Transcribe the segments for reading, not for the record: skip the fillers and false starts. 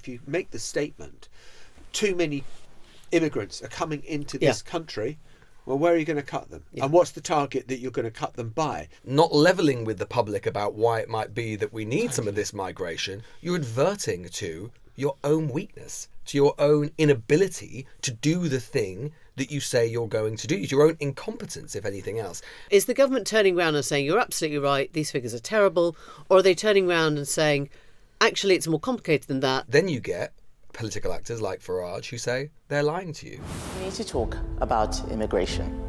if you make the statement, too many immigrants are coming into this country, well, where are you going to cut them? And what's the target that you're going to cut them by? Not levelling with the public about why it might be that we need some of this migration, you're adverting to your own weakness, to your own inability to do the thing that you say you're going to do, your own incompetence, if anything else. Is the government turning around and saying, you're absolutely right, these figures are terrible, or are they turning around and saying, actually, it's more complicated than that? Then you get political actors like Farage who say they're lying to you. We need to talk about immigration.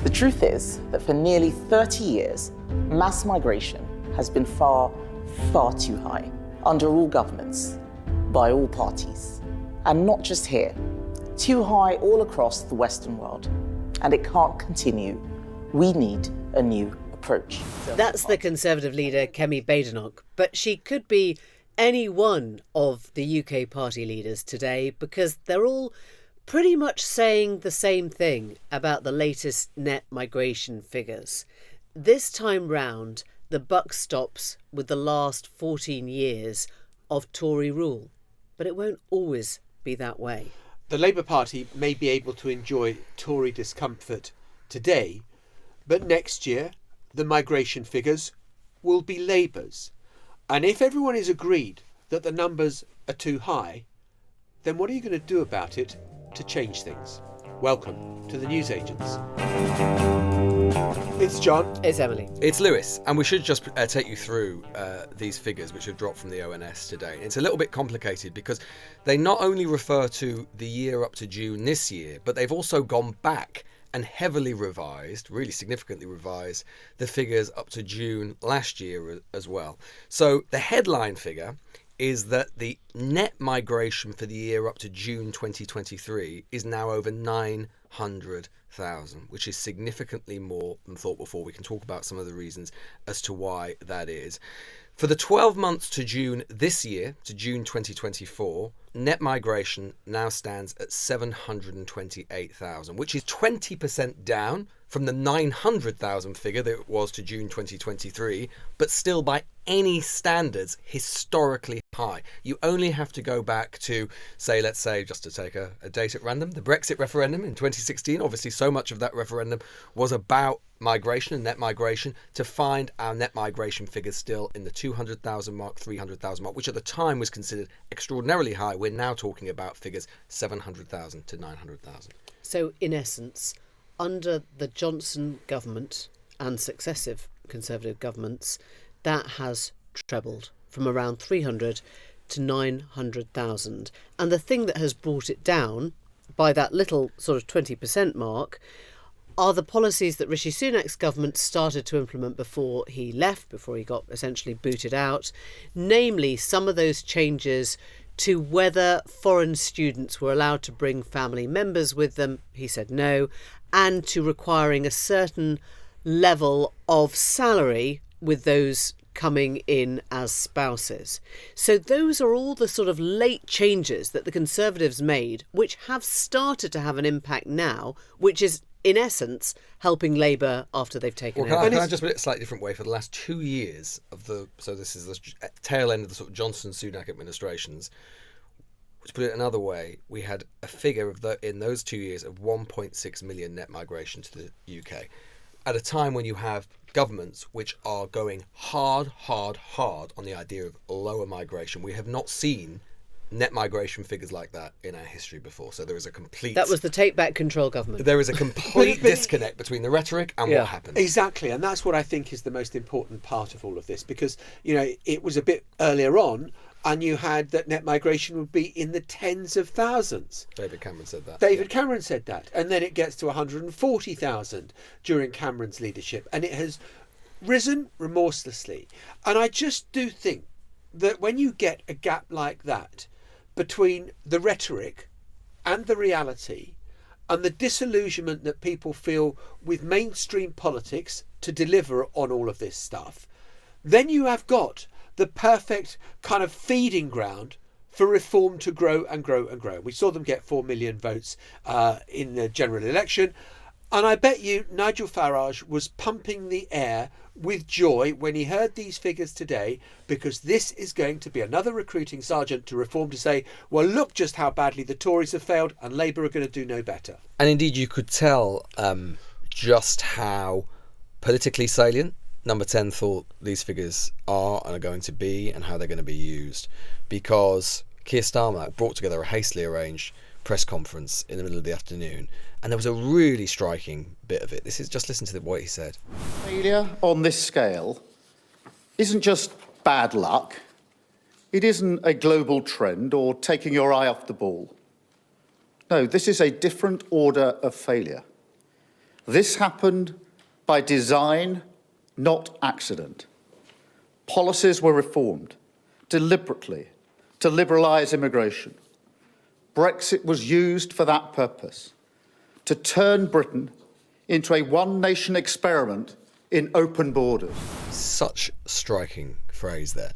The truth is that for nearly 30 years, mass migration has been far, far too high, under all governments, by all parties. And not just here, too high all across the Western world. And it can't continue. We need a new approach. That's the Conservative leader, Kemi Badenoch, but she could be any one of the UK party leaders today because they're all pretty much saying the same thing about the latest net migration figures. This time round, the buck stops with the last 14 years of Tory rule, but it won't always be that way. The Labour Party may be able to enjoy Tory discomfort today, but next year the migration figures will be Labour's. And if everyone is agreed that the numbers are too high, then what are you going to do about it to change things? Welcome to the Newsagents. It's John. It's Emily. It's Lewis. And we should just take you through these figures which have dropped from the ONS today. It's a little bit complicated because they not only refer to the year up to June this year, but they've also gone back and heavily revised, really significantly revised, the figures up to June last year as well. So the headline figure is that the net migration for the year up to June 2023 is now over 900,000, which is significantly more than thought before. We can talk about some of the reasons as to why that is. For the 12 months to June this year, to June 2024, net migration now stands at 728,000, which is 20% down from the 900,000 figure that it was to June 2023, but still by any standards historically high. You only have to go back to, let's say, just to take a date at random, the Brexit referendum in 2016. Obviously, so much of that referendum was about migration and net migration to find our net migration figures still in the 200,000 mark, 300,000 mark, which at the time was considered extraordinarily high. We're now talking about figures 700,000 to 900,000. So, in essence, under the Johnson government and successive Conservative governments, that has trebled from around 300 to 900,000. And the thing that has brought it down by that little sort of 20% mark are the policies that Rishi Sunak's government started to implement before he left, before he got essentially booted out, namely some of those changes to whether foreign students were allowed to bring family members with them. He said no, and to requiring a certain level of salary with those coming in as spouses. So those are all the sort of late changes that the Conservatives made, which have started to have an impact now, which is in essence helping Labour after they've taken over. Can I just put it a slightly different way? For the last 2 years so this is the tail end of the sort of Johnson-Sunak administrations. To put it another way, we had a figure in those 2 years of 1.6 million net migration to the UK. At a time when you have governments which are going hard on the idea of lower migration. We have not seen net migration figures like that in our history before. So there is a complete... That was the take back control government. There is a complete disconnect between the rhetoric and what happens. Exactly. And that's what I think is the most important part of all of this, because, it was a bit earlier on and you had that net migration would be in the tens of thousands. David Cameron said that. Cameron said that. And then it gets to 140,000 during Cameron's leadership. And it has risen remorselessly. And I just do think that when you get a gap like that between the rhetoric and the reality and the disillusionment that people feel with mainstream politics to deliver on all of this stuff, then you have got the perfect kind of feeding ground for reform to grow and grow and grow. We saw them get 4 million votes in the general election. And I bet you Nigel Farage was pumping the air with joy when he heard these figures today, because this is going to be another recruiting sergeant to Reform to say, well, look just how badly the Tories have failed and Labour are going to do no better. And indeed, you could tell just how politically salient Number 10 thought these figures are and are going to be, and how they're going to be used, because Keir Starmer brought together a hastily arranged press conference in the middle of the afternoon, and there was a really striking bit of it. This is just listen to what he said. Failure on this scale isn't just bad luck. It isn't a global trend or taking your eye off the ball. No, this is a different order of failure. This happened by design, not accident. Policies were reformed deliberately to liberalise immigration. Brexit was used for that purpose, to turn Britain into a one-nation experiment in open borders. Such striking phrase there.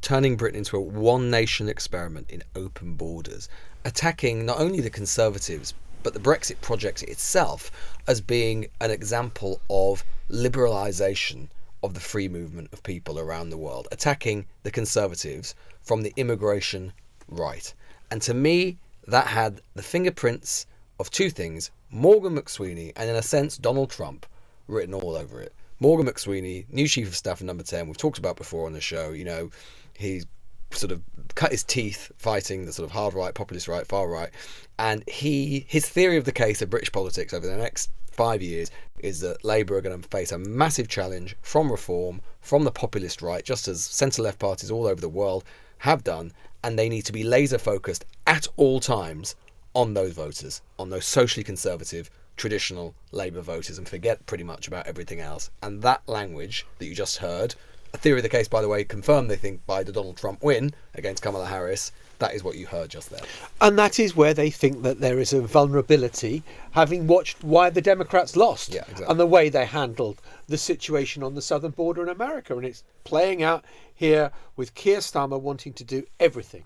Turning Britain into a one-nation experiment in open borders, attacking not only the Conservatives, but the Brexit project itself as being an example of liberalisation of the free movement of people around the world, attacking the Conservatives from the immigration right. And to me, that had the fingerprints of two things: Morgan McSweeney and, in a sense, Donald Trump written all over it. Morgan McSweeney, new Chief of Staff at Number 10, we've talked about before on the show, you know, he's sort of cut his teeth fighting the sort of hard right, populist right, far right, and his theory of the case of British politics over the next 5 years is that Labour are going to face a massive challenge from reform, from the populist right, just as centre-left parties all over the world have done, and they need to be laser focused at all times on those voters, on those socially conservative, traditional Labour voters, and forget pretty much about everything else. And that language that you just heard, a theory of the case, by the way, confirmed, they think, by the Donald Trump win against Kamala Harris. That is what you heard just there. And that is where they think that there is a vulnerability, having watched why the Democrats lost, Yeah, exactly. and the way they handled the situation on the southern border in America. And it's playing out here with Keir Starmer wanting to do everything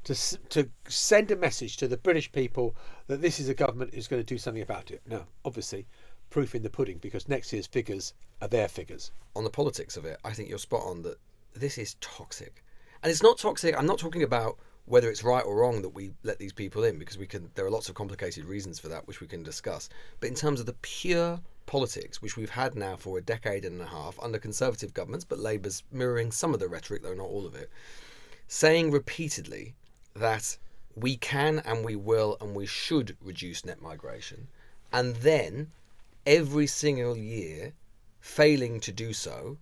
to send a message to the British people that this is a government who's going to do something about it. Now, obviously, proof in the pudding, because next year's figures are their figures. On the politics of it, I think you're spot on that this is toxic. And it's not toxic. I'm not talking about whether it's right or wrong that we let these people in, because there are lots of complicated reasons for that, which we can discuss. But in terms of the pure politics, which we've had now for a decade and a half under Conservative governments, but Labour's mirroring some of the rhetoric, though not all of it, saying repeatedly that we can and we will and we should reduce net migration, and then every single year failing to do so,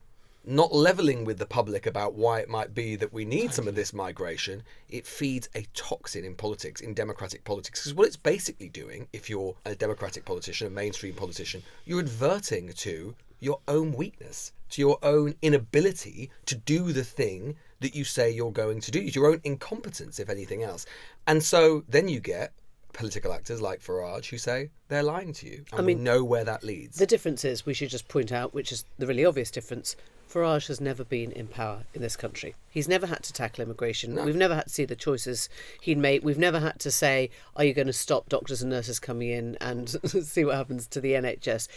not levelling with the public about why it might be that we need some of this migration, it feeds a toxin in politics, in democratic politics. Because what it's basically doing, if you're a democratic politician, a mainstream politician, you're adverting to your own weakness, to your own inability to do the thing that you say you're going to do, your own incompetence, if anything else. And so then you get political actors like Farage who say they're lying to you, and we know where that leads. The difference is, we should just point out, which is the really obvious difference, Farage has never been in power in this country. He's never had to tackle immigration. No. We've never had to see the choices he'd made. We've never had to say, are you going to stop doctors and nurses coming in and see what happens to the NHS?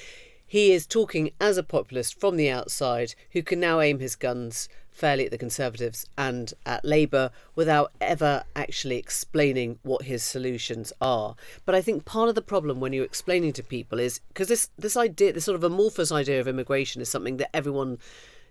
He is talking as a populist from the outside who can now aim his guns fairly at the Conservatives and at Labour without ever actually explaining what his solutions are. But I think part of the problem when you're explaining to people is, because this idea, this sort of amorphous idea of immigration is something that everyone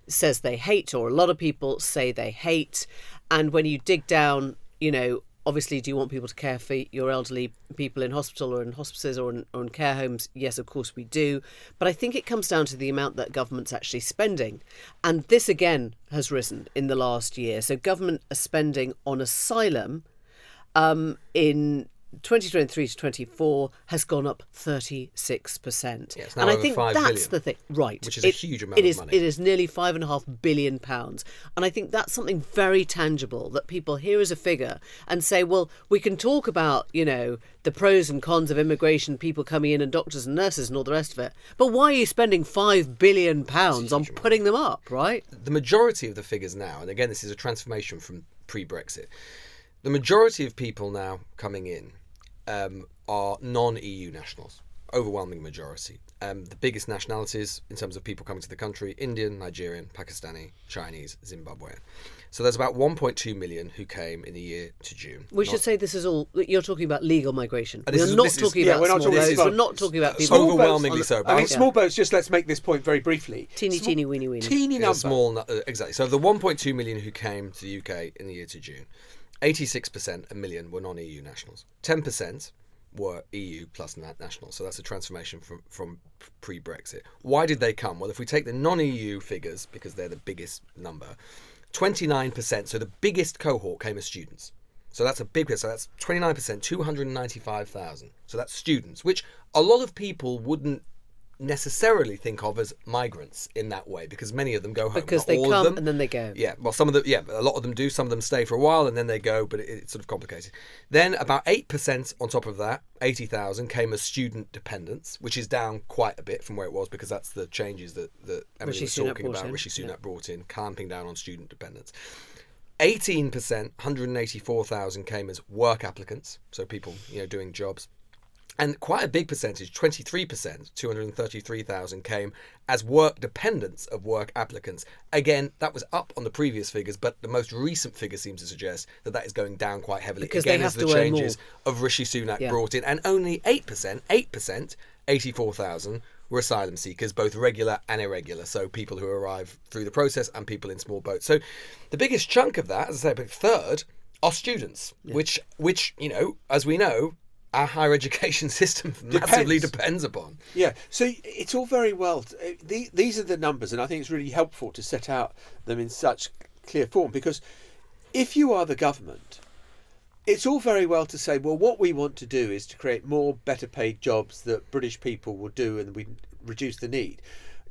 says they hate, or a lot of people say they hate. And when you dig down, you know, obviously, do you want people to care for your elderly people in hospital or in hospices or in care homes? Yes, of course we do. But I think it comes down to the amount that government's actually spending. And this, again, has risen in the last year. So government are spending on asylum in 2023 to 24 has gone up 36%. Yeah, it's now and I over think 5 that's billion, the thing, right? Which is a huge amount of money. It is nearly £5.5 billion, and I think that's something very tangible that people hear as a figure and say, well, we can talk about, you know, the pros and cons of immigration, people coming in, and doctors and nurses and all the rest of it, but why are you spending £5 billion on putting them up, right? The majority of the figures now, and again, this is a transformation from pre-Brexit. The majority of people now coming in are non-EU nationals. overwhelming majority. The biggest nationalities in terms of people coming to the country: Indian, Nigerian, Pakistani, Chinese, Zimbabwean. So there's about 1.2 million who came in the year to June. We should say this is all, you're talking about legal migration. And this We're is- not this is- talking yeah, about we're not small talking boats. about- We're not talking about people. Small Overwhelmingly so, but I mean, yeah. small boats, just let's make this point very briefly. Teeny, weeny, weeny. Teeny Yeah, number. small, exactly. So of the 1.2 million who came to the UK in the year to June, 86%, a million, were non-EU nationals. 10% were EU plus nationals. So that's a transformation from pre-Brexit. Why did they come? Well, if we take the non-EU figures, because they're the biggest number, 29%, so the biggest cohort, came as students. So that's a big, so that's 29%, 295,000. So that's students, which a lot of people wouldn't necessarily think of as migrants in that way, because many of them go home. Because Not they all of come them. and then they go. Yeah, well, some of them, yeah, a lot of them do. Some of them stay for a while and then they go, but it's sort of complicated. Then about 8% on top of that, 80,000, came as student dependents, which is down quite a bit from where it was, because that's the changes that Emily Rishi was Sunak talking brought about. in. Rishi Sunak Yeah. brought in, clamping down on student dependents. 18%, 184,000, came as work applicants, so people, doing jobs. And quite a big percentage, 23%, 233,000, came as work dependents of work applicants. Again, that was up on the previous figures, but the most recent figure seems to suggest that is going down quite heavily. Because Again, they as have the to earn changes of Rishi Sunak brought in. And only 8%, 84,000, were asylum seekers, both regular and irregular. So people who arrive through the process and people in small boats. So the biggest chunk of that, as I say, about a third, are students, which as we know, our higher education system massively depends upon. Yeah, so it's all very well. These are the numbers, and I think it's really helpful to set out them in such clear form, because if you are the government, it's all very well to say, well, what we want to do is to create more better paid jobs that British people will do and we reduce the need.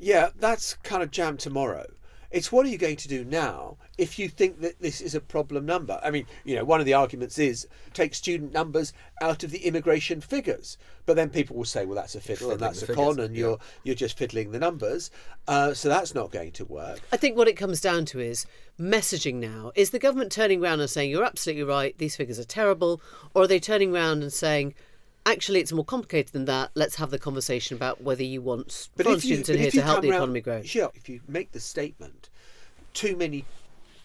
Yeah, that's kind of jam tomorrow. It's what are you going to do now if you think that this is a problem number? I mean, one of the arguments is take student numbers out of the immigration figures. But then people will say, well, that's a fiddle and that's a con and you're just fiddling the numbers. So that's not going to work. I think what it comes down to is messaging now. Is the government turning around and saying, you're absolutely right, these figures are terrible? Or are they turning around and saying, actually, it's more complicated than that. Let's have the conversation about whether you want foreign students in here to help the economy grow. Sure, if you make the statement, too many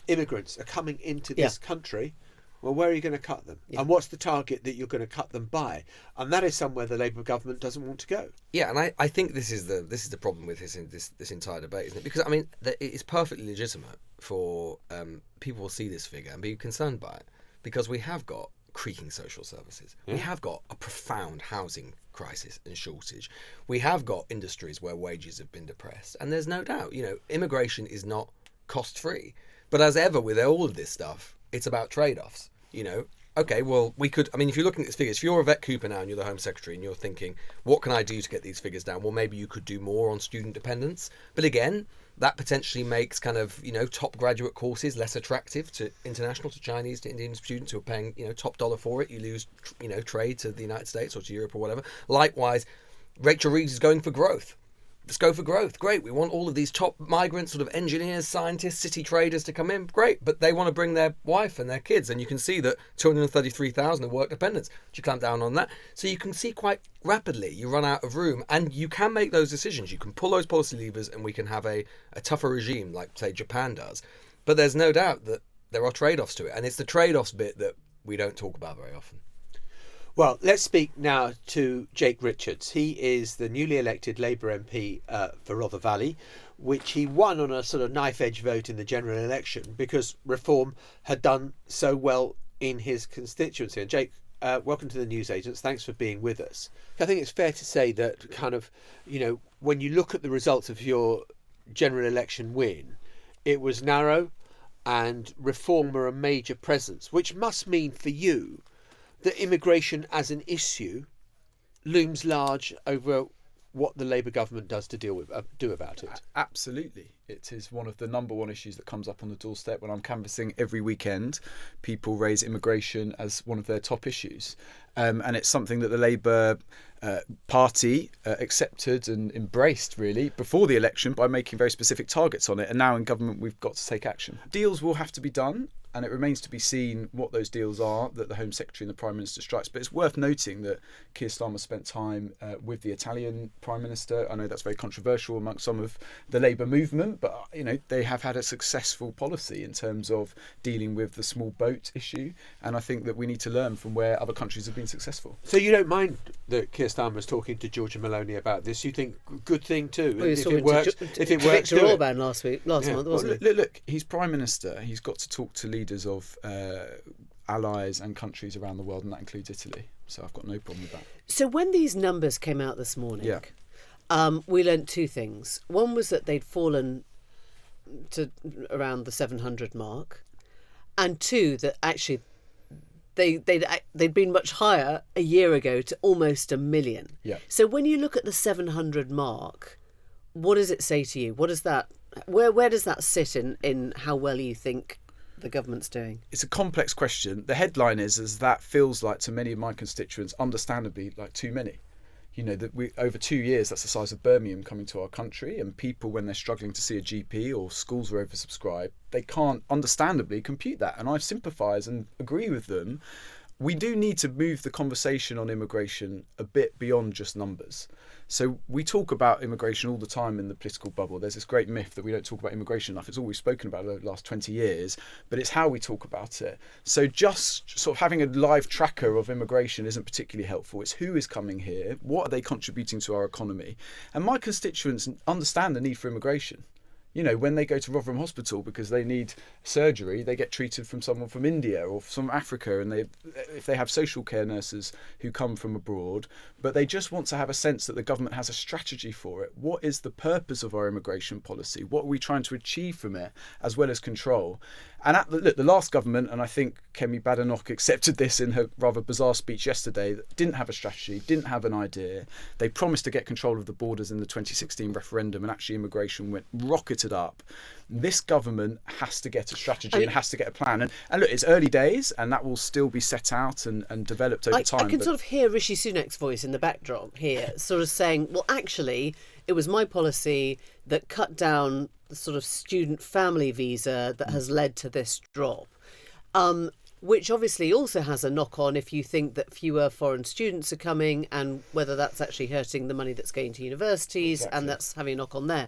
immigrants are coming into this country, well, where are you going to cut them? And what's the target that you're going to cut them by? And that is somewhere the Labour government doesn't want to go. Yeah, and I think this is the problem with this entire debate, isn't it? Because, I mean, it's perfectly legitimate for people to see this figure and be concerned by it, because we have got creaking social services. We have got a profound housing crisis and shortage. We have got industries where wages have been depressed. And there's no doubt, immigration is not cost-free. But as ever with all of this stuff, it's about trade-offs. Okay, well, if you're looking at these figures, if you're Yvette Cooper now and you're the Home Secretary and you're thinking, what can I do to get these figures down? Well, maybe you could do more on student dependence. But again, that potentially makes kind of, top graduate courses less attractive to international, to Chinese, to Indian students who are paying, top dollar for it. You lose, trade to the United States or to Europe or whatever. Likewise, Rachel Reeves is going for growth. Let's go for growth. Great. We want all of these top migrants, sort of engineers, scientists, city traders to come in. Great. But they want to bring their wife and their kids. And you can see that 233,000 are work dependents. Do you clamp down on that? So you can see quite rapidly you run out of room, and you can make those decisions. You can pull those policy levers and we can have a tougher regime like, say, Japan does. But there's no doubt that there are trade-offs to it. And it's the trade-offs bit that we don't talk about very often. Well, let's speak now to Jake Richards. He is the newly elected Labour MP for Rother Valley, which he won on a sort of knife-edge vote in the general election because Reform had done so well in his constituency. And Jake, welcome to the Newsagents. Thanks for being with us. I think it's fair to say that kind of, when you look at the results of your general election win, it was narrow and Reform were a major presence, which must mean for you that immigration as an issue looms large over what the Labour government does to do about it. Absolutely. It is one of the number one issues that comes up on the doorstep when I'm canvassing every weekend. People raise immigration as one of their top issues. And it's something that the Labour party accepted and embraced really before the election by making very specific targets on it, and now in government we've got to take action. Deals will have to be done, and it remains to be seen what those deals are that the Home Secretary and the Prime Minister strikes. But it's worth noting that Keir Starmer spent time with the Italian Prime Minister. I know that's very controversial amongst some of the Labour movement, but they have had a successful policy in terms of dealing with the small boat issue, and I think that we need to learn from where other countries have been successful. So you don't mind that Keir Starmer was talking to Giorgia Meloni about this? You think good thing too? Well, he was if talking it works, to if it works, Viktor do it. Orban last month, wasn't he? Look, he's Prime Minister. He's got to talk to leaders of allies and countries around the world, and that includes Italy. So I've got no problem with that. So when these numbers came out this morning, we learnt two things. One was that they'd fallen to around the 700 mark, and two, that actually they'd been much higher a year ago to almost 1 million. Yeah. So when you look at the 700 mark, what does it say to you? What does that? Where does that sit in how well you think the government's doing? It's a complex question. The headline is that feels like to many of my constituents, understandably, like too many. That we over 2 years, that's the size of Birmingham coming to our country, and people, when they're struggling to see a GP or schools are oversubscribed, they can't understandably compute that. And I sympathise and agree with them. We do need to move the conversation on immigration a bit beyond just numbers. So we talk about immigration all the time in the political bubble. There's this great myth that we don't talk about immigration enough. It's all we've spoken about over the last 20 years, but it's how we talk about it. So just sort of having a live tracker of immigration isn't particularly helpful. It's who is coming here, what are they contributing to our economy? And my constituents understand the need for immigration. When they go to Rotherham Hospital because they need surgery, they get treated from someone from India or from Africa, and if they have social care nurses who come from abroad, but they just want to have a sense that the government has a strategy for it. What is the purpose of our immigration policy? What are we trying to achieve from it, as well as control? And the last government, and I think Kemi Badenoch accepted this in her rather bizarre speech yesterday, didn't have a strategy, didn't have an idea. They promised to get control of the borders in the 2016 referendum, and actually immigration went rocketed up. This government has to get a strategy and has to get a plan. And look, it's early days, and that will still be set out and developed over time. I can sort of hear Rishi Sunak's voice in the backdrop here, sort of saying, well, actually, it was my policy that cut down the sort of student family visa that has led to this drop, which obviously also has a knock-on if you think that fewer foreign students are coming, and whether that's actually hurting the money that's going to universities. Exactly. And that's having a knock-on there.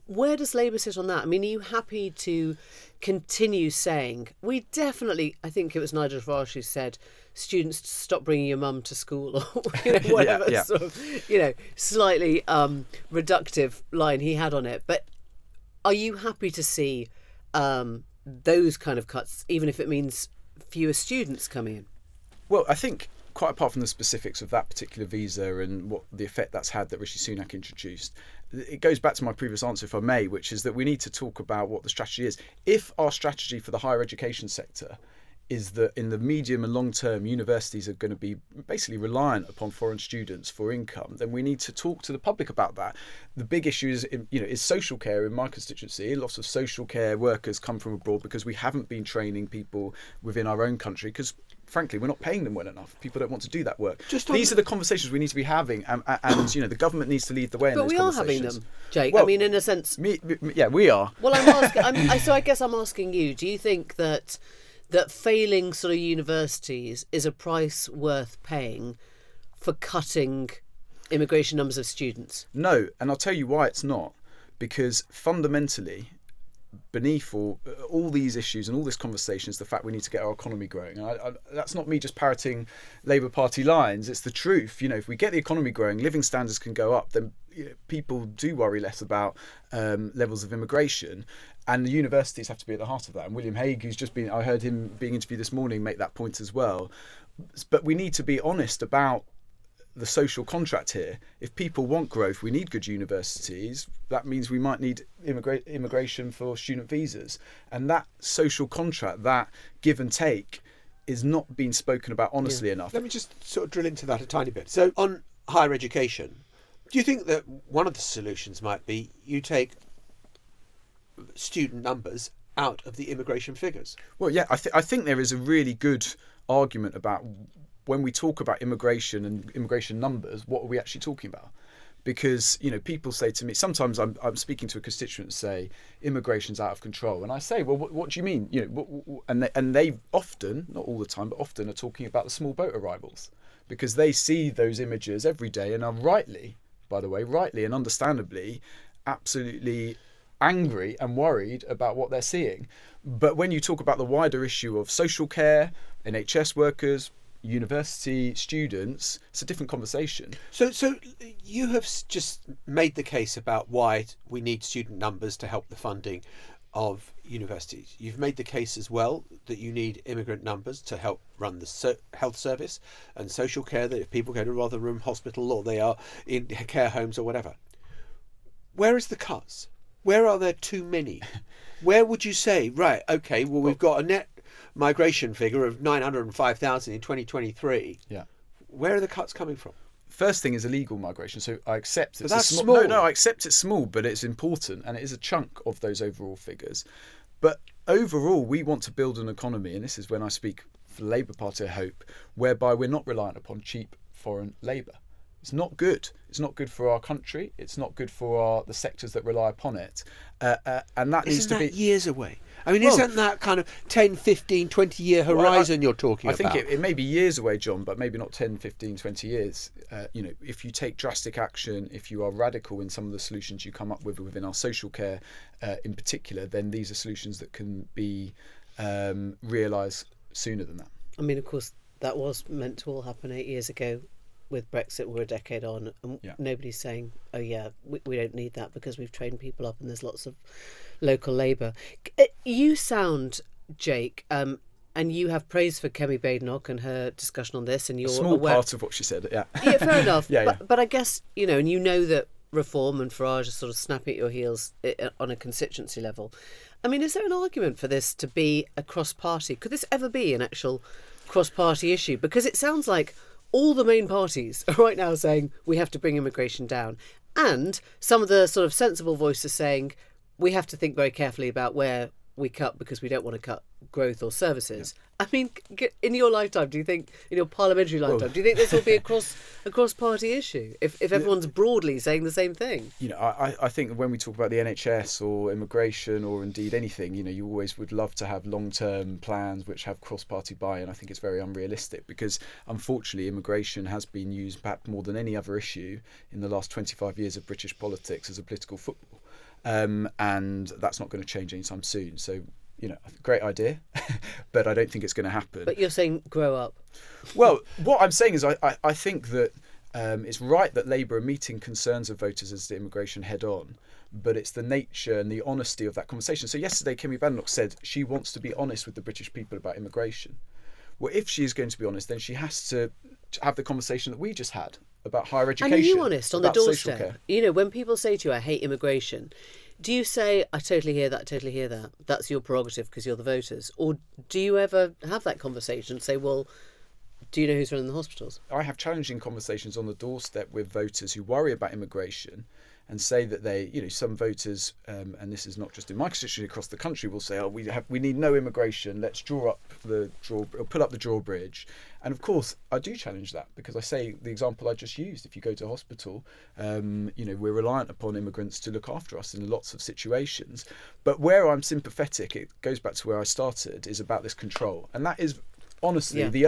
Where does Labour sit on that? I mean, are you happy to continue saying, we definitely, I think it was Nigel Farage who said, students, stop bringing your mum to school, or whatever sort of, slightly reductive line he had on it. But are you happy to see those kind of cuts, even if it means fewer students coming in? Well, I think, quite apart from the specifics of that particular visa and what the effect that's had that Rishi Sunak introduced, it goes back to my previous answer, if I may, which is that we need to talk about what the strategy is. If our strategy for the higher education sector is that in the medium and long term, universities are going to be basically reliant upon foreign students for income, then we need to talk to the public about that. The big issue is social care in my constituency. Lots of social care workers come from abroad because we haven't been training people within our own country, because frankly, we're not paying them well enough. People don't want to do that work. These are the conversations we need to be having, and the government needs to lead the way in those conversations. But we are having them, Jake. Well, I mean, in a sense. We are. Well, I guess I'm asking you, do you think that failing sort of universities is a price worth paying for cutting immigration numbers of students? No, and I'll tell you why it's not. Because fundamentally, beneath all these issues and all this conversation is the fact we need to get our economy growing. And that's not me just parroting Labour Party lines. It's the truth. If we get the economy growing, living standards can go up, then people do worry less about levels of immigration. And the universities have to be at the heart of that. And William Hague, I heard him being interviewed this morning, make that point as well. But we need to be honest about the social contract here. If people want growth, we need good universities. That means we might need immigration for student visas. And that social contract, that give and take, is not being spoken about honestly enough. Let me just sort of drill into that a tiny bit. So on higher education, do you think that one of the solutions might be you take student numbers out of the immigration figures? Well, yeah, I think there is a really good argument about when we talk about immigration and immigration numbers, what are we actually talking about? Because, people say to me, sometimes I'm speaking to a constituent and say, immigration's out of control. And I say, well, what do you mean? And they often, not all the time, but often are talking about the small boat arrivals, because they see those images every day and are rightly and understandably, absolutely angry and worried about what they're seeing. But when you talk about the wider issue of social care, NHS workers, university students, it's a different conversation. So you have just made the case about why we need student numbers to help the funding of universities. You've made the case as well that you need immigrant numbers to help run the health service and social care, that if people go to Rotherham Hospital or they are in care homes or whatever. Where is the cuts? Where are there too many? Where would you say, right, okay, well, we've got a net migration figure of 905,000 in 2023. Yeah. Where are the cuts coming from? First thing is illegal migration. So I accept it's small. No, I accept it's small, but it's important and it is a chunk of those overall figures. But overall, we want to build an economy, and this is when I speak for the Labour Party, I hope, whereby we're not reliant upon cheap foreign labour. It's not good. It's not good for our country. It's not good for the sectors that rely upon it. And that needs to be... years away? I mean, isn't that kind of 10, 15, 20-year horizon you're talking about? I think it may be years away, John, but maybe not 10, 15, 20 years. If you take drastic action, if you are radical in some of the solutions you come up with within our social care in particular, then these are solutions that can be realised sooner than that. I mean, of course, that was meant to all happen 8 years ago. With Brexit, we're a decade on, and nobody's saying, oh yeah, we don't need that because we've trained people up and there's lots of local labour. You sound, Jake, and you have praise for Kemi Badenoch and her discussion on this, and you're a small part of what she said, yeah. Yeah, fair enough. Yeah. But I guess, and you know that Reform and Farage are sort of snapping at your heels on a constituency level. I mean, is there an argument for this to be a cross-party? Could this ever be an actual cross-party issue? Because it sounds like all the main parties are right now saying we have to bring immigration down. And some of the sort of sensible voices saying we have to think very carefully about where we cut because we don't want to cut growth or services. Yeah. I mean, in your lifetime, do you think, in your parliamentary lifetime, do you think this will be a cross-party issue if everyone's broadly saying the same thing? I think when we talk about the NHS or immigration or indeed anything, you always would love to have long-term plans which have cross-party buy-in. I think it's very unrealistic because, unfortunately, immigration has been used perhaps more than any other issue in the last 25 years of British politics as a political football. And that's not going to change anytime soon. So, great idea, but I don't think it's going to happen. But you're saying grow up. Well, what I'm saying is I think that it's right that Labour are meeting concerns of voters as to immigration head on, but it's the nature and the honesty of that conversation. So yesterday, Kemi Badenoch said she wants to be honest with the British people about immigration. Well, if she is going to be honest, then she has to have the conversation that we just had about higher education. And are you honest on the doorstep? When people say to you, I hate immigration, do you say, I totally hear that, that's your prerogative because you're the voters? Or do you ever have that conversation and say, well, do you know who's running the hospitals? I have challenging conversations on the doorstep with voters who worry about immigration and say that they, some voters, and this is not just in my constituency, across the country, will say, we need no immigration, let's put up the drawbridge. And of course, I do challenge that because I say the example I just used, if you go to hospital, we're reliant upon immigrants to look after us in lots of situations. But where I'm sympathetic, it goes back to where I started, is about this control. And that is honestly the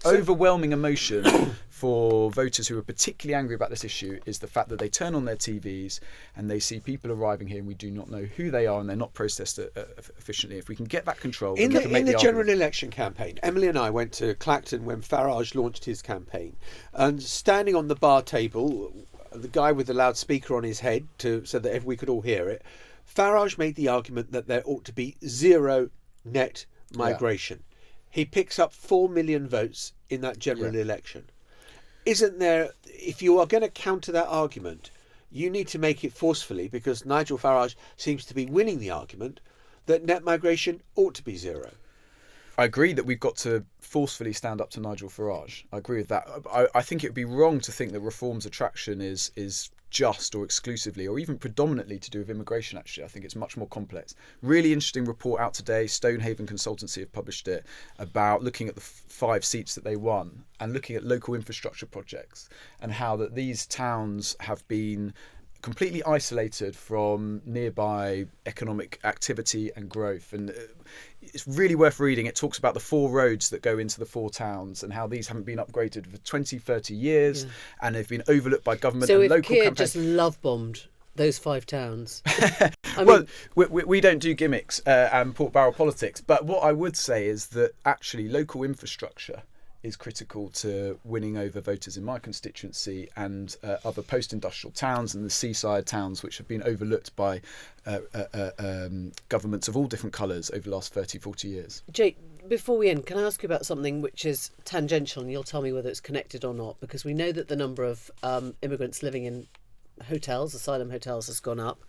overwhelming emotion for voters who are particularly angry about this issue is the fact that they turn on their TVs and they see people arriving here and we do not know who they are and they're not processed efficiently. If we can get that general election campaign, Emily and I went to Clacton when Farage launched his campaign, and standing on the bar table, the guy with the loudspeaker on his head so that we could all hear it, Farage made the argument that there ought to be zero net migration. Yeah. He picks up 4 million votes in that general election. Isn't there, if you are going to counter that argument, you need to make it forcefully, because Nigel Farage seems to be winning the argument, that net migration ought to be zero. I agree that we've got to forcefully stand up to Nigel Farage. I agree with that. I think it would be wrong to think that Reform's attraction is just or exclusively or even predominantly to do with immigration, actually. I think it's much more complex. Really interesting report out today. Stonehaven Consultancy have published it about looking at the 5 seats that they won and looking at local infrastructure projects and how that these towns have been completely isolated from nearby economic activity and growth. And it's really worth reading. It talks about the 4 roads that go into the 4 towns and how these haven't been upgraded for 20, 30 years and they've been overlooked by government so and if local Keir campaigns. just love-bombed those 5 towns. Well, we don't do gimmicks and pork barrel politics, but what I would say is that actually local infrastructure is critical to winning over voters in my constituency and other post-industrial towns and the seaside towns which have been overlooked by governments of all different colours over the last 30, 40 years. Jake, before we end, can I ask you about something which is tangential and you'll tell me whether it's connected or not? Because we know that the number of immigrants living in hotels, asylum hotels, has gone up.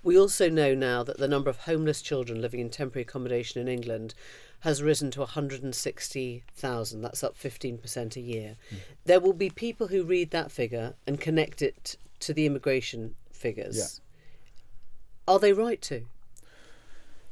We also know now that the number of homeless children living in temporary accommodation in England has risen to 160,000. That's up 15% a year. There will be people who read that figure and connect it to the immigration figures. Yeah. Are they right to?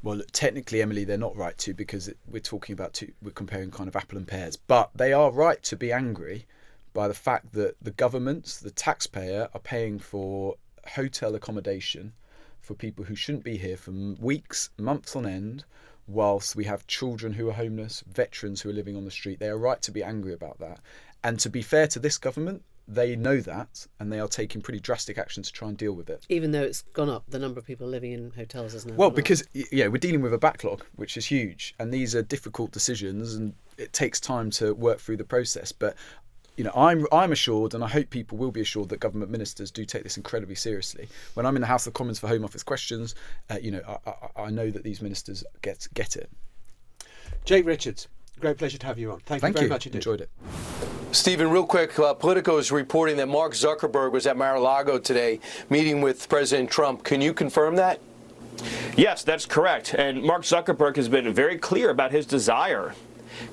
Well, look, technically, Emily, they're not right to, because we're talking about we're comparing kind of apple and pears. But they are right to be angry by the fact that the government, the taxpayer, are paying for hotel accommodation for people who shouldn't be here for weeks, months on end, whilst we have children who are homeless, veterans who are living on the street. They are right to be angry about that. And to be fair to this government, they know that, and they are taking pretty drastic action to try and deal with it. Even though it's gone up, the number of people living in hotels has now Well, gone because up. we're dealing with a backlog, which is huge, and these are difficult decisions, and it takes time to work through the process. But I'm assured, and I hope people will be assured, that government ministers do take this incredibly seriously. When I'm in the House of Commons for Home Office questions, I know that these ministers get it. Jake Richards, great pleasure to have you on. Thank you very much indeed. Enjoyed it. Stephen, real quick, Politico is reporting that Mark Zuckerberg was at Mar-a-Lago today meeting with President Trump. Can you confirm that? Yes, that's correct. And Mark Zuckerberg has been very clear about his desire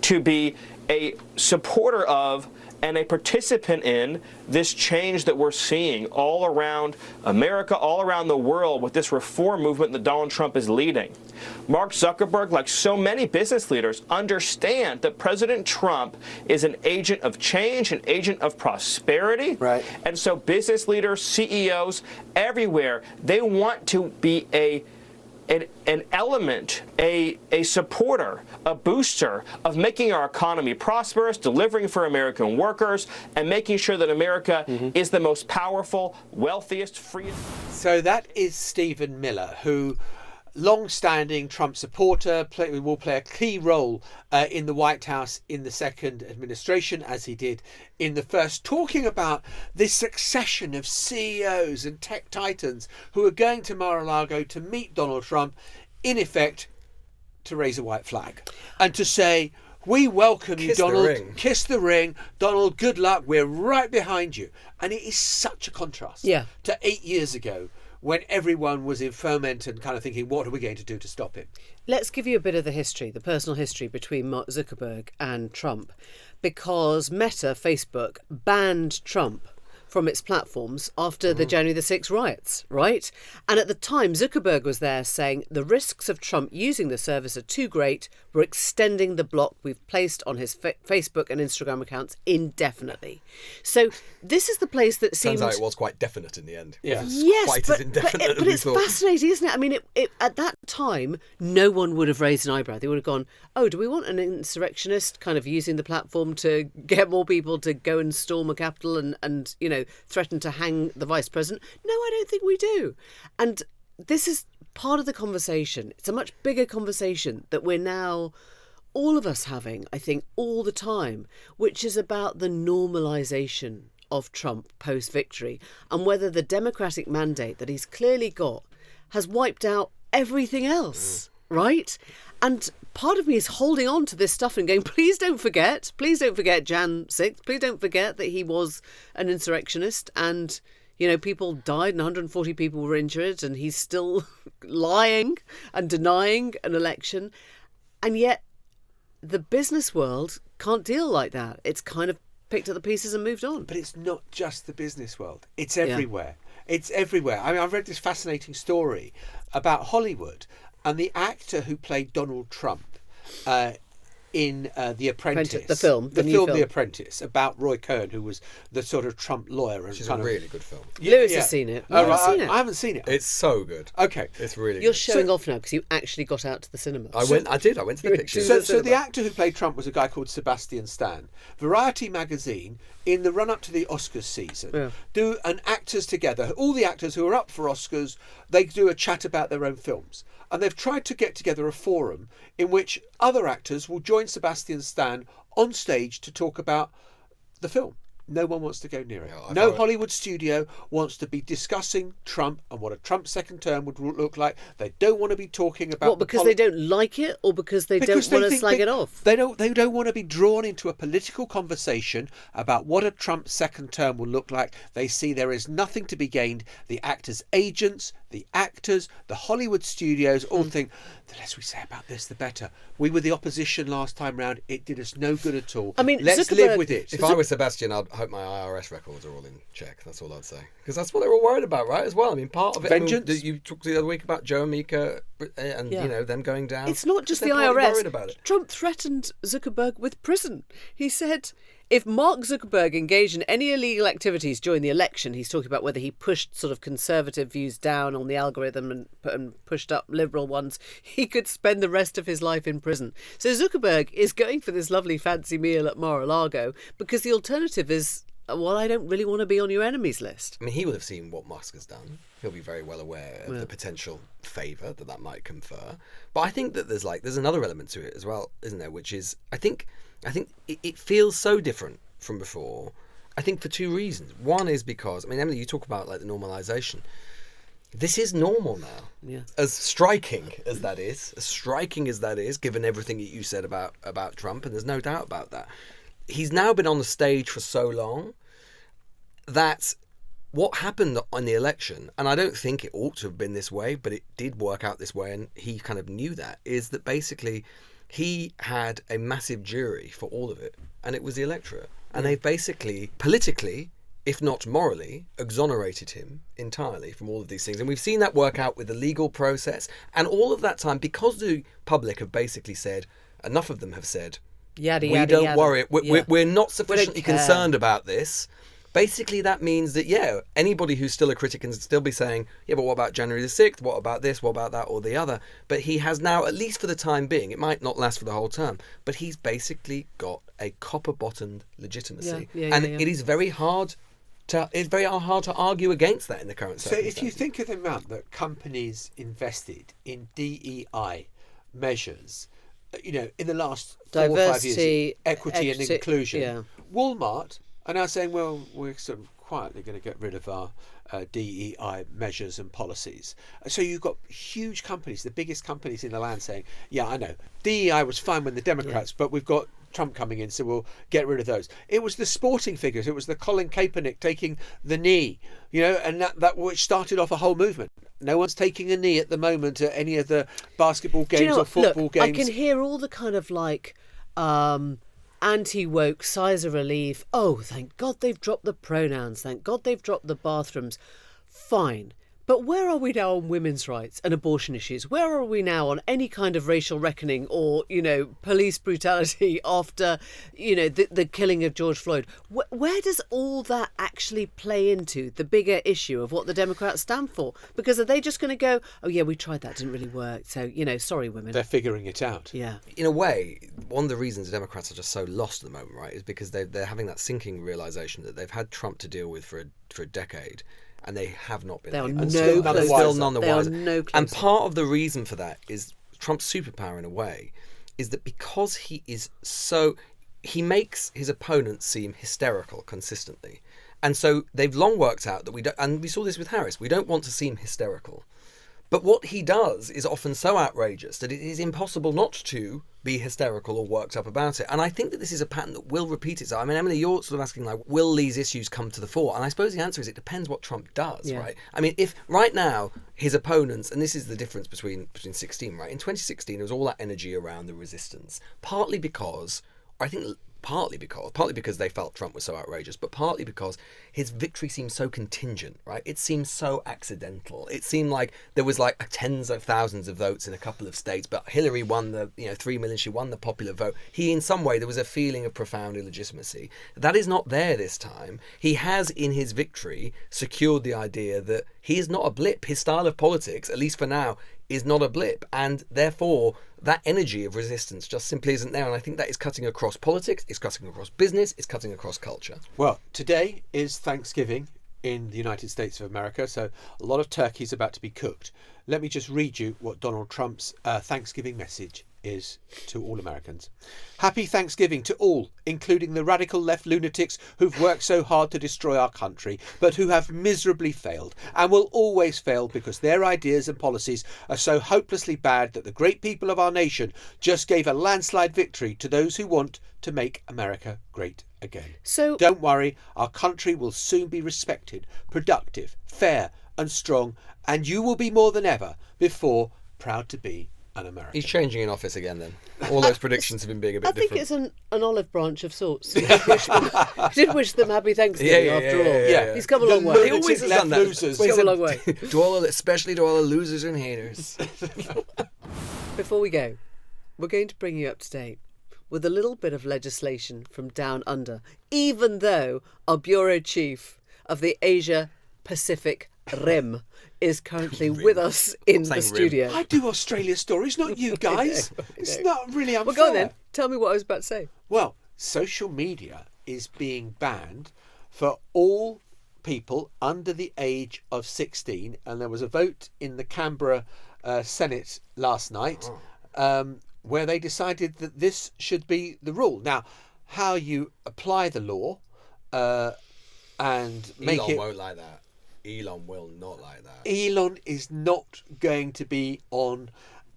to be a supporter of and a participant in this change that we're seeing all around America, all around the world with this reform movement that Donald Trump is leading. Mark Zuckerberg, like so many business leaders, understand that President Trump is an agent of change, an agent of prosperity. Right. And so business leaders, CEOs, everywhere, they want to be an element, a supporter, a booster of making our economy prosperous, delivering for American workers, and making sure that America is the most powerful, wealthiest, freest. So that is Stephen Miller, who, long-standing Trump supporter, will play a key role in the White House in the second administration, as he did in the first, talking about this succession of CEOs and tech titans who are going to Mar-a-Lago to meet Donald Trump, in effect, to raise a white flag and to say, we welcome you, Donald. Kiss the ring. Donald, good luck. We're right behind you. And it is such a contrast to 8 years ago, when everyone was in ferment and kind of thinking, what are we going to do to stop him? Let's give you a bit of the history, the personal history between Mark Zuckerberg and Trump, because Meta, Facebook, banned Trump from its platforms after the January the 6th riots, right? And at the time, Zuckerberg was there saying the risks of Trump using the service are too great. We're extending the block we've placed on his Facebook and Instagram accounts indefinitely. So this is the place that seemed... Turns out it was quite definite in the end. Yeah. Yes, as indefinite but it's fascinating, isn't it? I mean, at that time, no one would have raised an eyebrow. They would have gone, oh, do we want an insurrectionist kind of using the platform to get more people to go and storm a Capitol and threaten to hang the vice president? No, I don't think we do. And this is part of the conversation. It's a much bigger conversation that we're now all of us having, I think, all the time, which is about the normalization of Trump post-victory and whether the democratic mandate that he's clearly got has wiped out everything else, right? And part of me is holding on to this stuff and going, please don't forget Jan 6th, please don't forget that he was an insurrectionist and, people died and 140 people were injured and he's still lying and denying an election. And yet the business world can't deal like that. It's kind of picked up the pieces and moved on. But it's not just the business world. It's everywhere. It's everywhere. I mean, I've read this fascinating story about Hollywood and the actor who played Donald Trump in The Apprentice. The film, the new film. The Apprentice, about Roy Cohn, who was the sort of Trump lawyer. Which is a really good film. Lewis has seen it. Oh, right. Seen it. I haven't seen it. It's so good. Okay. It's really You're good. showing off now because you actually got out to the cinema. I went to the pictures. So the actor who played Trump was a guy called Sebastian Stan. Variety magazine, in the run-up to the Oscars season, do an actors together. All the actors who are up for Oscars, they do a chat about their own films. And they've tried to get together a forum in which other actors will join Sebastian Stan on stage to talk about the film. No one wants to go near it. No Hollywood studio wants to be discussing Trump and what a Trump second term would look like. They don't want to be talking about... What, because they don't like it, or because they don't want to slag it off? They don't want to be drawn into a political conversation about what a Trump second term will look like. They see there is nothing to be gained. The actors' agents, the actors, the Hollywood studios all think, the less we say about this, the better. We were the opposition last time round. It did us no good at all. I mean, let's live with it. If I were Sebastian, I'd hope my IRS records are all in check. That's all I'd say. Because that's what they were worried about, right, as well. I mean, part of it... Vengeance. I mean, you talked the other week about Joe and Mika and, them going down. It's not just the They're partly IRS. worried about it. Trump threatened Zuckerberg with prison. He said... If Mark Zuckerberg engaged in any illegal activities during the election, he's talking about whether he pushed sort of conservative views down on the algorithm and pushed up liberal ones, he could spend the rest of his life in prison. So Zuckerberg is going for this lovely fancy meal at Mar-a-Lago because the alternative is, well, I don't really want to be on your enemies list. I mean, he will have seen what Musk has done. He'll be very well aware of the potential favour that might confer. But I think that there's another element to it as well, isn't there? Which is, I think it feels so different from before. I think for two reasons. One is because, I mean, Emily, you talk about like the normalisation. This is normal now. Yeah. As striking as that is, given everything that you said about Trump, and there's no doubt about that. He's now been on the stage for so long that what happened on the election, and I don't think it ought to have been this way, but it did work out this way, and he kind of knew that, is that basically he had a massive jury for all of it, and it was the electorate. And they basically, politically, if not morally, exonerated him entirely from all of these things. And we've seen that work out with the legal process. And all of that time, because the public have basically said, enough of them have said, we don't worry, we're not sufficiently concerned about this. Basically, that means that, anybody who's still a critic can still be saying, but what about January the 6th? What about this? What about that or the other? But he has now, at least for the time being, it might not last for the whole term, but he's basically got a copper-bottomed legitimacy. It is very hard to argue against that in the current circumstances. So if you think of the amount that companies invested in DEI measures, in the last Diversity, 4 or 5 years, equity and inclusion, yeah. Walmart are now saying, well, we're sort of quietly going to get rid of our DEI measures and policies. So you've got huge companies, the biggest companies in the land saying, I know, DEI was fine when the Democrats, but we've got Trump coming in, so we'll get rid of those. It was the sporting figures. It was the Colin Kaepernick taking the knee, and that which started off a whole movement. No one's taking a knee at the moment at any of the basketball games or football games. I can hear all the kind of anti-woke sighs of relief. Oh, thank God they've dropped the pronouns. Thank God they've dropped the bathrooms. Fine. But where are we now on women's rights and abortion issues? Where are we now on any kind of racial reckoning or, police brutality after, the killing of George Floyd? Where does all that actually play into the bigger issue of what the Democrats stand for? Because are they just going to go, oh, yeah, we tried that, didn't really work. So, sorry, women. They're figuring it out. Yeah. In a way, one of the reasons the Democrats are just so lost at the moment, right, is because they're having that sinking realisation that they've had Trump to deal with for a decade. And they have not been. They are still none the wiser. No closer. And part of the reason for that is Trump's superpower, in a way, is that because he makes his opponents seem hysterical consistently. And so they've long worked out that we don't, and we saw this with Harris, we don't want to seem hysterical. But what he does is often so outrageous that it is impossible not to be hysterical or worked up about it. And I think that this is a pattern that will repeat itself. I mean, Emily, you're sort of asking, will these issues come to the fore? And I suppose the answer is it depends what Trump does, right? I mean, if right now his opponents, and this is the difference between 16, right? In 2016, there was all that energy around the resistance, partly because, I think partly because they felt Trump was so outrageous, but partly because his victory seemed so contingent, right? It seemed so accidental. It seemed like there was like tens of thousands of votes in a couple of states, but Hillary won the 3 million. She won the popular vote. In some way, there was a feeling of profound illegitimacy. That is not there this time. He has, in his victory, secured the idea that he is not a blip. His style of politics, at least for now, is not a blip, and therefore that energy of resistance just simply isn't there. And I think that is cutting across politics, it's cutting across business, it's cutting across culture. Well, today is Thanksgiving in the United States of America, so a lot of turkey is about to be cooked. Let me just read you what Donald Trump's Thanksgiving message is to all Americans. Happy Thanksgiving to all, including the radical left lunatics who've worked so hard to destroy our country, but who have miserably failed and will always fail because their ideas and policies are so hopelessly bad that the great people of our nation just gave a landslide victory to those who want to make America great again. So don't worry, our country will soon be respected, productive, fair and strong, and you will be more than ever before proud to be an American. He's changing in office again then. All those predictions have been being a bit different. I think it's an olive branch of sorts. He did wish them happy Thanksgiving after all. Yeah. He's come a long way. He always has done that. Losers. He's come a long way. Especially to all the losers and haters. Before we go, we're going to bring you up to date with a little bit of legislation from down under, even though our bureau chief of the Asia Pacific Rim is currently with us in the studio. I do Australia stories, not you guys. I know. It's not really unfair. Well, go on then. Tell me what I was about to say. Well, social media is being banned for all people under the age of 16, and there was a vote in the Canberra Senate last night where they decided that this should be the rule. Now, how you apply the law and make Elon it... won't like that. Elon will not like that. Elon is not going to be on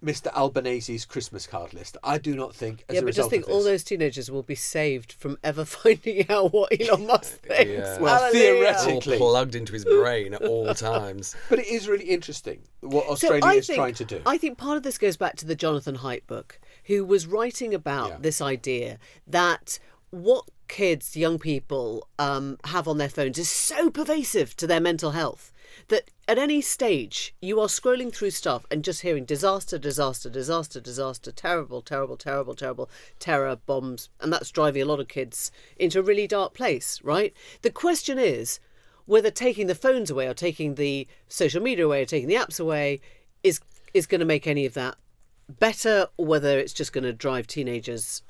Mr. Albanese's Christmas card list. I do not think. As a but just result think, of this. all those teenagers will be saved from ever finding out what Elon Musk thinks. Yeah. Well, Hallelujah. theoretically. All plugged into his brain at all times. But it is really interesting what So Australia I is think- trying to do. I think part of this goes back to the Jonathan Haidt book, who was writing about this idea that what kids, young people, have on their phones is so pervasive to their mental health that at any stage you are scrolling through stuff and just hearing disaster, disaster, disaster, disaster, terrible, terrible, terrible, terrible, terror, bombs, and that's driving a lot of kids into a really dark place, right? The question is whether taking the phones away or taking the social media away or taking the apps away is going to make any of that better, or whether it's just going to drive teenagers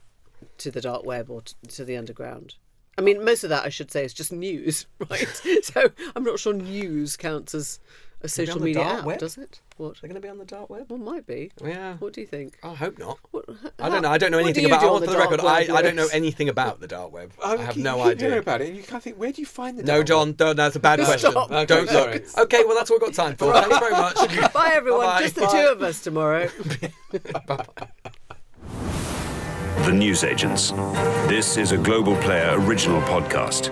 to the dark web or to the underground. I mean, most of that, I should say, is just news, right? So I'm not sure news counts as a social the media dark app, web? does it? What? They're going to be on the dark web? Well, might be. Yeah. What do you think? I hope not. What, I don't know. I don't know what anything do you about. do I on want the for the record. dark web, I don't know Lewis? anything about the dark web. I have no you keep hearing idea. about it, and you can't think, where do you find the No, dark John, web? don't, that's a bad question. Stop. Don't Sorry. look. Okay, well, that's all we've got time for. Thanks very much. Bye, everyone. Bye-bye. Just the two of us tomorrow. The Newsagents. This is a Global Player original podcast.